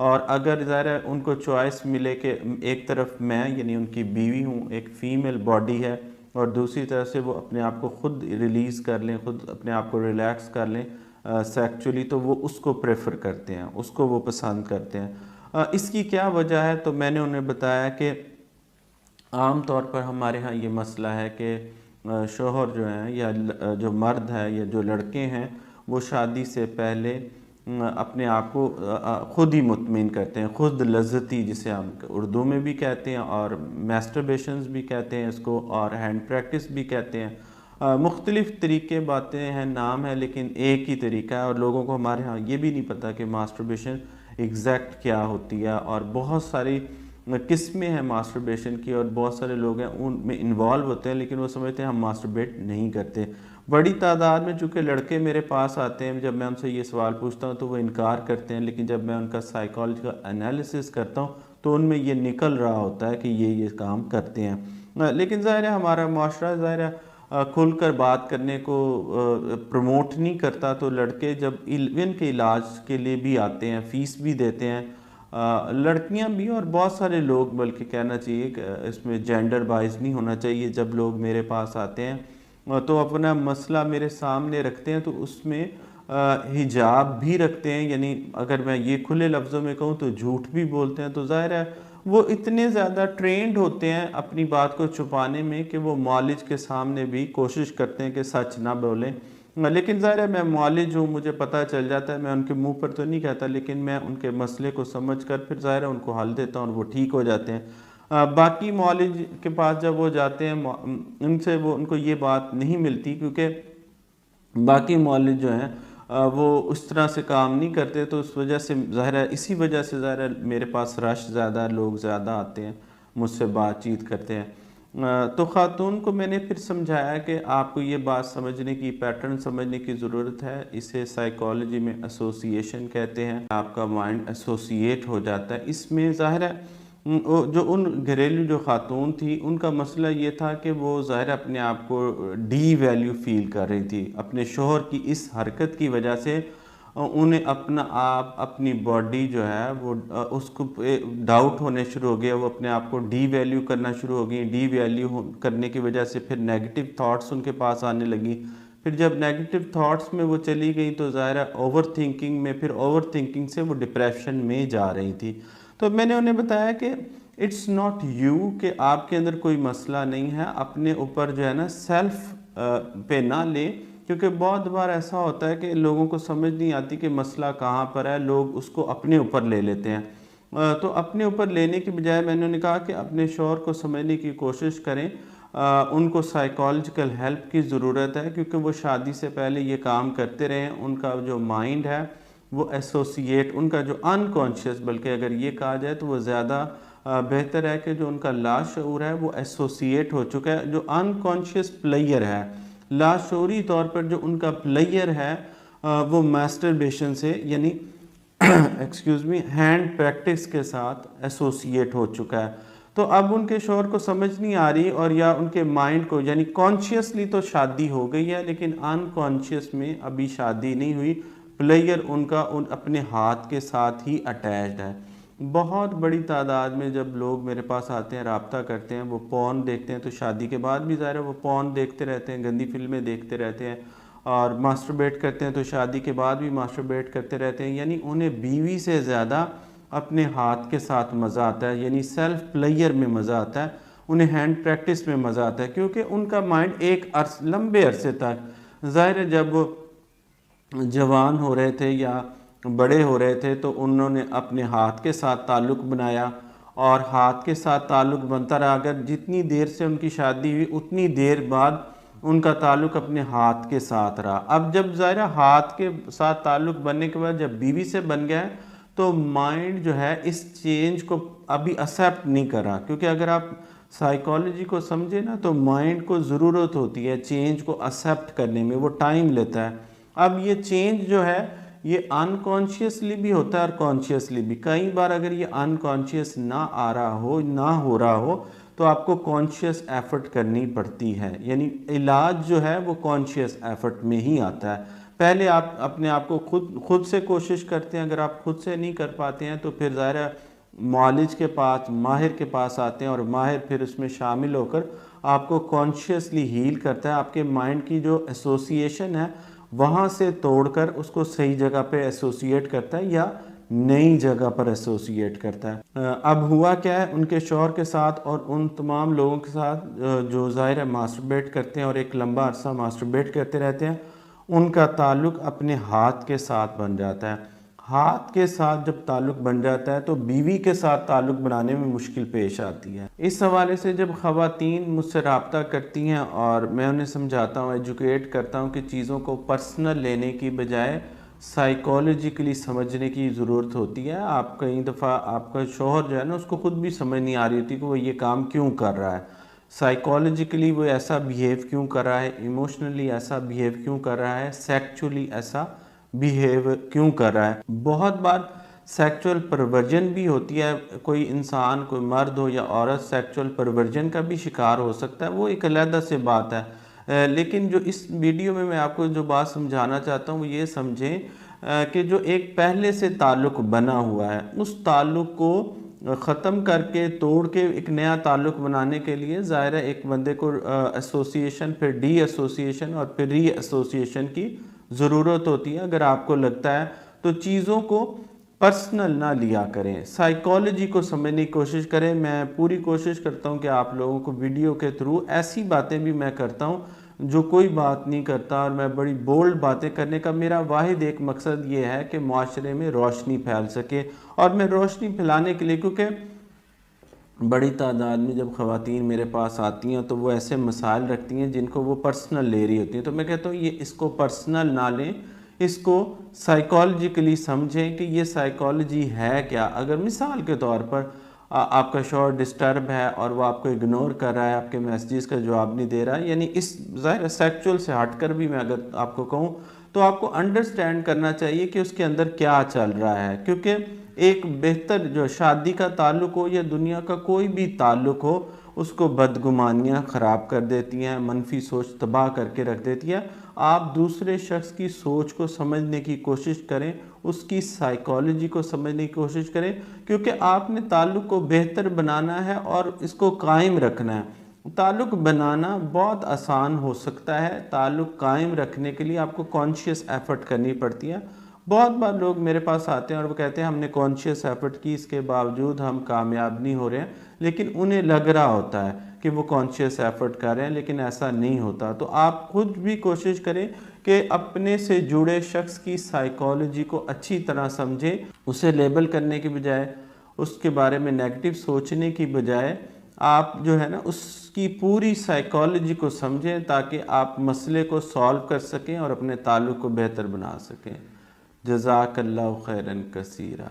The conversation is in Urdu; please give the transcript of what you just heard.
اور اگر ظاہر ہے ان کو چوائس ملے کہ ایک طرف میں یعنی ان کی بیوی ہوں، ایک فیمیل باڈی ہے، اور دوسری طرف سے وہ اپنے آپ کو خود ریلیز کر لیں، خود اپنے آپ کو ریلیکس کر لیں سیکچولی، تو وہ اس کو پریفر کرتے ہیں، اس کو وہ پسند کرتے ہیں۔ اس کی کیا وجہ ہے؟ تو میں نے انہیں بتایا کہ عام طور پر ہمارے ہاں یہ مسئلہ ہے کہ شوہر جو ہیں یا جو مرد ہے یا جو لڑکے ہیں وہ شادی سے پہلے اپنے آپ کو خود ہی مطمئن کرتے ہیں، خود لذتی جسے ہم اردو میں بھی کہتے ہیں اور میسٹربیشنز بھی کہتے ہیں اس کو، اور ہینڈ پریکٹس بھی کہتے ہیں۔ مختلف طریقے باتیں ہیں، نام ہے، لیکن ایک ہی طریقہ ہے، اور لوگوں کو ہمارے ہاں یہ بھی نہیں پتہ کہ ماسٹربیشن ایگزیکٹ کیا ہوتی ہے، اور بہت ساری قسمیں ہیں ماسٹربیشن کی، اور بہت سارے لوگ ہیں ان میں انوالو ہوتے ہیں لیکن وہ سمجھتے ہیں ہم ماسٹربیٹ نہیں کرتے۔ بڑی تعداد میں چونکہ لڑکے میرے پاس آتے ہیں، جب میں ان سے یہ سوال پوچھتا ہوں تو وہ انکار کرتے ہیں، لیکن جب میں ان کا سائیکالوجیکل انالیسس کرتا ہوں تو ان میں یہ نکل رہا ہوتا ہے کہ یہ کام کرتے ہیں۔ لیکن ظاہر ہے ہمارا معاشرہ ظاہر ہے کھل کر بات کرنے کو پروموٹ نہیں کرتا، تو لڑکے جب ان کے علاج کے لیے بھی آتے ہیں، فیس بھی دیتے ہیں، لڑکیاں بھی اور بہت سارے لوگ، بلکہ کہنا چاہیے کہ اس میں جینڈر بائز نہیں ہونا چاہیے، جب لوگ میرے پاس آتے ہیں تو اپنا مسئلہ میرے سامنے رکھتے ہیں، تو اس میں حجاب بھی رکھتے ہیں، یعنی اگر میں یہ کھلے لفظوں میں کہوں تو جھوٹ بھی بولتے ہیں، تو ظاہر ہے وہ اتنے زیادہ ٹرینڈ ہوتے ہیں اپنی بات کو چھپانے میں کہ وہ معالج کے سامنے بھی کوشش کرتے ہیں کہ سچ نہ بولیں۔ لیکن ظاہر ہے میں معالج ہوں، مجھے پتہ چل جاتا ہے، میں ان کے منہ پر تو نہیں کہتا، لیکن میں ان کے مسئلے کو سمجھ کر پھر ظاہر ہے ان کو حل دیتا ہوں اور وہ ٹھیک ہو جاتے ہیں۔ باقی معالج کے پاس جب وہ جاتے ہیں ان سے ان کو یہ بات نہیں ملتی، کیونکہ باقی معالج جو ہیں وہ اس طرح سے کام نہیں کرتے، تو اس وجہ سے ظاہر ہے اسی وجہ سے ظاہر ہے میرے پاس رش زیادہ، لوگ زیادہ آتے ہیں، مجھ سے بات چیت کرتے ہیں۔ تو خاتون کو میں نے پھر سمجھایا کہ آپ کو یہ بات سمجھنے کی، پیٹرن سمجھنے کی ضرورت ہے، اسے سائیکالوجی میں ایسوسیشن کہتے ہیں، آپ کا مائنڈ ایسوسیٹ ہو جاتا ہے۔ اس میں ظاہر ہے جو ان گھریلو جو خاتون تھی ان کا مسئلہ یہ تھا کہ وہ ظاہر اپنے آپ کو ڈی ویلیو فیل کر رہی تھی اپنے شوہر کی اس حرکت کی وجہ سے، انہیں اپنا آپ، اپنی باڈی جو ہے وہ اس کو ڈاؤٹ ہونے شروع ہو گیا، وہ اپنے آپ کو ڈی ویلیو کرنا شروع ہو گئی، ڈی ویلیو کرنے کی وجہ سے پھر نیگیٹو تھاٹس ان کے پاس آنے لگی، پھر جب نیگیٹو تھاٹس میں وہ چلی گئی تو ظاہر ہے اوور تھنکنگ میں، پھر اوور تھنکنگ سے وہ ڈپریشن میں جا رہی تھی۔ تو میں نے انہیں بتایا کہ اٹس ناٹ یو، کہ آپ کے اندر کوئی مسئلہ نہیں ہے، اپنے اوپر جو ہے نا سیلف پہ نہ لیں، کیونکہ بہت بار ایسا ہوتا ہے کہ لوگوں کو سمجھ نہیں آتی کہ مسئلہ کہاں پر ہے، لوگ اس کو اپنے اوپر لے لیتے ہیں۔ تو اپنے اوپر لینے کی بجائے میں نے کہا کہ اپنے شوہر کو سمجھنے کی کوشش کریں، ان کو سائیکالوجیکل ہیلپ کی ضرورت ہے، کیونکہ وہ شادی سے پہلے یہ کام کرتے رہے ہیں، ان کا جو مائنڈ ہے وہ ایسوسیٹ، ان کا جو انکانشیس، بلکہ اگر یہ کہا جائے تو وہ زیادہ بہتر ہے کہ جو ان کا لاشعور ہے وہ ایسوسیٹ ہو چکا ہے، جو انکانشیس پلیئر ہے، لاشعوری طور پر جو ان کا پلیئر ہے وہ میسٹربیشن سے، یعنی ایکسکیوز می، ہینڈ پریکٹس کے ساتھ ایسوسیٹ ہو چکا ہے۔ تو اب ان کے شوہر کو سمجھ نہیں آ رہی، اور یا ان کے مائنڈ کو، یعنی کانشیسلی تو شادی ہو گئی ہے لیکن انکانشیس میں ابھی شادی نہیں ہوئی، پلیئر ان کا اپنے ہاتھ کے ساتھ ہی اٹیچڈ ہے۔ بہت بڑی تعداد میں جب لوگ میرے پاس آتے ہیں، رابطہ کرتے ہیں، وہ پورن دیکھتے ہیں، تو شادی کے بعد بھی ظاہر ہے وہ پورن دیکھتے رہتے ہیں، گندی فلمیں دیکھتے رہتے ہیں، اور ماسٹربیٹ کرتے ہیں، تو شادی کے بعد بھی ماسٹربیٹ کرتے رہتے ہیں، یعنی انہیں بیوی سے زیادہ اپنے ہاتھ کے ساتھ مزہ آتا ہے، یعنی سیلف پلیئر میں مزہ آتا ہے، انہیں ہینڈ پریکٹس میں مزہ آتا ہے، کیونکہ ان کا مائنڈ ایک لمبے عرصے تک، ظاہر ہے جب وہ جوان ہو رہے تھے یا بڑے ہو رہے تھے تو انہوں نے اپنے ہاتھ کے ساتھ تعلق بنایا، اور ہاتھ کے ساتھ تعلق بنتا رہا، اگر جتنی دیر سے ان کی شادی ہوئی اتنی دیر بعد ان کا تعلق اپنے ہاتھ کے ساتھ رہا۔ اب جب ظاہر ہاتھ کے ساتھ تعلق بننے کے بعد جب بیوی سے بن گیا ہے تو مائنڈ جو ہے اس چینج کو ابھی ایکسیپٹ نہیں کر رہا، کیونکہ اگر آپ سائیکالوجی کو سمجھے نا تو مائنڈ کو ضرورت ہوتی ہے چینج کو ایکسیپٹ کرنے میں، وہ ٹائم لیتا ہے۔ اب یہ چینج جو ہے یہ انکانشیسلی بھی ہوتا ہے اور کانشیسلی بھی، کئی بار اگر یہ انکانشیس نہ ہو رہا ہو تو آپ کو کانشیس ایفرٹ کرنی پڑتی ہے، یعنی علاج جو ہے وہ کانشیس ایفرٹ میں ہی آتا ہے۔ پہلے آپ اپنے آپ کو خود سے کوشش کرتے ہیں، اگر آپ خود سے نہیں کر پاتے ہیں تو پھر ظاہر ہے معالج کے پاس، ماہر کے پاس آتے ہیں، اور ماہر پھر اس میں شامل ہو کر آپ کو کانشیسلی ہیل کرتا ہے، آپ کے مائنڈ کی جو ایسوسیشن ہے وہاں سے توڑ کر اس کو صحیح جگہ پہ ایسوسیٹ کرتا ہے یا نئی جگہ پر ایسوسیٹ کرتا ہے۔ اب ہوا کیا ہے ان کے شوہر کے ساتھ اور ان تمام لوگوں کے ساتھ جو ظاہر ہے ماسٹربیٹ کرتے ہیں اور ایک لمبا عرصہ ماسٹربیٹ کرتے رہتے ہیں، ان کا تعلق اپنے ہاتھ کے ساتھ بن جاتا ہے۔ ہاتھ کے ساتھ جب تعلق بن جاتا ہے تو بیوی کے ساتھ تعلق بنانے میں مشکل پیش آتی ہے۔ اس حوالے سے جب خواتین مجھ سے رابطہ کرتی ہیں اور میں انہیں سمجھاتا ہوں، ایجوکیٹ کرتا ہوں کہ چیزوں کو پرسنل لینے کی بجائے سائیکالوجیکلی سمجھنے کی ضرورت ہوتی ہے۔ آپ کئی دفعہ آپ کا شوہر جو ہے نا اس کو خود بھی سمجھ نہیں آ رہی ہوتی کہ وہ یہ کام کیوں کر رہا ہے، سائیکالوجیکلی وہ ایسا بیہیو کیوں کر رہا ہے، ایموشنلی ایسا بیہیو کیوں کر رہا ہے، سیکچولی ایسا بیہیو کیوں کر رہا ہے۔ بہت بار سیکچول پرورجن بھی ہوتی ہے، کوئی انسان، کوئی مرد ہو یا عورت سیکچول پرورجن کا بھی شکار ہو سکتا ہے، وہ ایک علیحدہ سے بات ہے۔ لیکن جو اس ویڈیو میں آپ کو جو بات سمجھانا چاہتا ہوں وہ یہ سمجھیں کہ جو ایک پہلے سے تعلق بنا ہوا ہے اس تعلق کو ختم کر کے توڑ کے ایک نیا تعلق بنانے کے لیے ظاہر ہے ایک بندے کو ایسوسیشن، پھر ڈی ایسوسیشن اور پھر ری ایسوسیشن کی ضرورت ہوتی ہے۔ اگر آپ کو لگتا ہے تو چیزوں کو پرسنل نہ لیا کریں، سائیکالوجی کو سمجھنے کی کوشش کریں۔ میں پوری کوشش کرتا ہوں کہ آپ لوگوں کو ویڈیو کے تھرو ایسی باتیں بھی میں کرتا ہوں جو کوئی بات نہیں کرتا، اور میں بڑی بولڈ باتیں کرنے کا میرا واحد ایک مقصد یہ ہے کہ معاشرے میں روشنی پھیل سکے، اور میں روشنی پھیلانے کے لیے، کیونکہ بڑی تعداد میں جب خواتین میرے پاس آتی ہیں تو وہ ایسے مسائل رکھتی ہیں جن کو وہ پرسنل لے رہی ہوتی ہیں، تو میں کہتا ہوں یہ اس کو پرسنل نہ لیں، اس کو سائیکالوجیکلی سمجھیں کہ یہ سائیکالوجی ہے کیا۔ اگر مثال کے طور پر آپ کا شوہر ڈسٹرب ہے اور وہ آپ کو اگنور کر رہا ہے، آپ کے میسیجز کا جواب نہیں دے رہا ہے، یعنی اس ظاہر سیکچول سے ہٹ کر بھی میں اگر آپ کو کہوں تو آپ کو انڈرسٹینڈ کرنا چاہیے کہ اس کے اندر کیا چل رہا ہے، کیونکہ ایک بہتر جو شادی کا تعلق ہو یا دنیا کا کوئی بھی تعلق ہو، اس کو بدگمانیاں خراب کر دیتی ہیں، منفی سوچ تباہ کر کے رکھ دیتی ہے۔ آپ دوسرے شخص کی سوچ کو سمجھنے کی کوشش کریں، اس کی سائیکالوجی کو سمجھنے کی کوشش کریں، کیونکہ آپ نے تعلق کو بہتر بنانا ہے اور اس کو قائم رکھنا ہے۔ تعلق بنانا بہت آسان ہو سکتا ہے، تعلق قائم رکھنے کے لیے آپ کو کانشیس ایفرٹ کرنی پڑتی ہے۔ بہت بار لوگ میرے پاس آتے ہیں اور وہ کہتے ہیں ہم نے کانشیس ایفرٹ کی، اس کے باوجود ہم کامیاب نہیں ہو رہے ہیں، لیکن انہیں لگ رہا ہوتا ہے کہ وہ کانشیس ایفرٹ کر رہے ہیں، لیکن ایسا نہیں ہوتا۔ تو آپ خود بھی کوشش کریں کہ اپنے سے جڑے شخص کی سائیکالوجی کو اچھی طرح سمجھیں، اسے لیبل کرنے کی بجائے، اس کے بارے میں نیگیٹو سوچنے کی بجائے آپ جو ہے نا اس کی پوری سائیکالوجی کو سمجھیں تاکہ آپ مسئلے کو سالو کر سکیں اور اپنے تعلق کو بہتر بنا سکیں۔ جزاک اللہ خیراً کثیرا۔